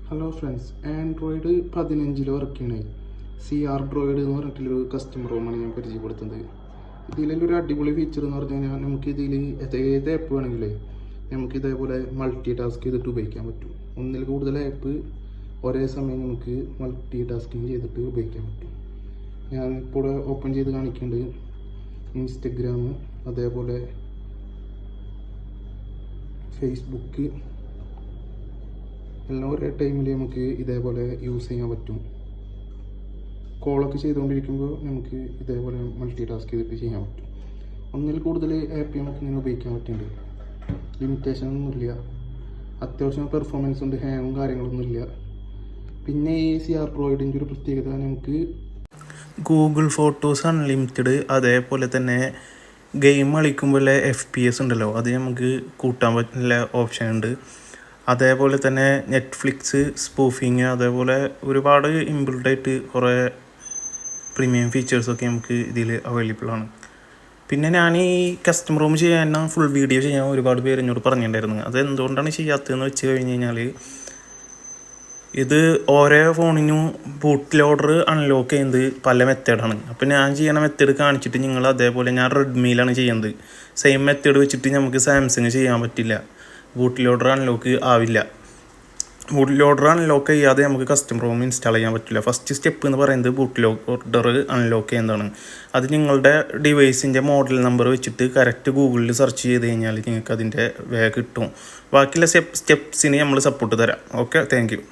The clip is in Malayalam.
ഹലോ ഫ്രണ്ട്സ്, ആൻഡ്രോയിഡ് 15 വർക്ക് ചെയ്യണേ CR Droid എന്ന് പറഞ്ഞിട്ടുള്ളൊരു കസ്റ്റമർ റൂമാണ് ഞാൻ പരിചയപ്പെടുത്തുന്നത്. ഇതിലൊരു അടിപൊളി ഫീച്ചർ എന്ന് പറഞ്ഞു കഴിഞ്ഞാൽ നമുക്കിതിൽ ഏത് ആപ്പ് വേണമെങ്കിലേ നമുക്ക് ഇതേപോലെ മൾട്ടി ടാസ്ക് ചെയ്തിട്ട് ഉപയോഗിക്കാൻ പറ്റും. ഒന്നിൽ കൂടുതൽ ആപ്പ് ഒരേ സമയം നമുക്ക് മൾട്ടി ടാസ്കിങ് ചെയ്തിട്ട് ഉപയോഗിക്കാൻ പറ്റും. ഞാനിപ്പോൾ ഓപ്പൺ ചെയ്ത് കാണിക്കേണ്ടത് ഇൻസ്റ്റഗ്രാം, അതേപോലെ ഫേസ്ബുക്ക് എല്ലാം ഒരേ ടൈമിൽ നമുക്ക് ഇതേപോലെ യൂസ് ചെയ്യാൻ പറ്റും. കോളൊക്കെ ചെയ്തുകൊണ്ടിരിക്കുമ്പോൾ നമുക്ക് ഇതേപോലെ മൾട്ടി ടാസ്ക് ചെയ്തിട്ട് ചെയ്യാൻ പറ്റും. ഒന്നിൽ കൂടുതൽ ആപ്പ് നമുക്ക് ഇങ്ങനെ ഉപയോഗിക്കാൻ പറ്റുന്നുണ്ട്. ലിമിറ്റേഷൻ ഒന്നുമില്ല. അത്യാവശ്യം പെർഫോമൻസ് ഉണ്ട്, ഹാങ്ങും കാര്യങ്ങളൊന്നുമില്ല. പിന്നെ ഈ CR Droidൻ്റെ ഒരു പ്രത്യേകത, നമുക്ക് ഗൂഗിൾ ഫോട്ടോസ് അൺലിമിറ്റഡ്, അതേപോലെ തന്നെ ഗെയിം കളിക്കുമ്പോൾ FPS ഉണ്ടല്ലോ, അത് നമുക്ക് കൂട്ടാൻ പറ്റുന്ന ഓപ്ഷൻ ഉണ്ട്. അതേപോലെ തന്നെ നെറ്റ്ഫ്ലിക്സ് സ്പൂഫിങ്, അതേപോലെ ഒരുപാട് ഇംപ്ലിമെൻ്റായിട്ട് കുറേ പ്രീമിയം ഫീച്ചേഴ്സൊക്കെ നമുക്ക് ഇതിൽ അവൈലബിൾ ആണ്. പിന്നെ ഞാൻ ഈ കസ്റ്റമർ റൂം ചെയ്യാൻ ഫുൾ വീഡിയോ ചെയ്യാൻ ഒരുപാട് പേര് എന്നോട് പറഞ്ഞിട്ടുണ്ടായിരുന്നു. അത് എന്തുകൊണ്ടാണ് ചെയ്യാത്തതെന്ന് വെച്ച് കഴിഞ്ഞ് കഴിഞ്ഞാൽ, ഇത് ഓരോ ഫോണിനും ബൂട്ട് ലോഡർ അൺലോക്ക് ചെയ്യുന്നത് പല മെത്തേഡാണ്. അപ്പോൾ ഞാൻ ചെയ്യണ മെത്തേഡ് കാണിച്ചിട്ട് നിങ്ങൾ അതേപോലെ, ഞാൻ റെഡ്മിയിലാണ് ചെയ്യുന്നത്, സെയിം മെത്തേഡ് വെച്ചിട്ട് നമുക്ക് സാംസങ് ചെയ്യാൻ പറ്റില്ല. ബൂട്ട് ലോഡർ അൺലോക്ക് ആവില്ല. ബൂട്ട് ലോഡർ അൺലോക്ക് ചെയ്യാതെ നമുക്ക് കസ്റ്റമർ റൂം ഇൻസ്റ്റാൾ ചെയ്യാൻ പറ്റില്ല. ഫസ്റ്റ് സ്റ്റെപ്പ് എന്ന് പറയുന്നത് ബൂട്ട് ലോഡർ അൺലോക്ക് ചെയ്യുന്നതാണ്. അത് നിങ്ങളുടെ ഡിവൈസിൻ്റെ മോഡൽ നമ്പർ വെച്ചിട്ട് കറക്റ്റ് ഗൂഗിളിൽ സെർച്ച് ചെയ്ത് കഴിഞ്ഞാൽ നിങ്ങൾക്ക് അതിൻ്റെ കിട്ടും. ബാക്കിയുള്ള സ്റ്റെപ്സിന് നമ്മൾ സപ്പോർട്ട് തരാം. Okay, thank you.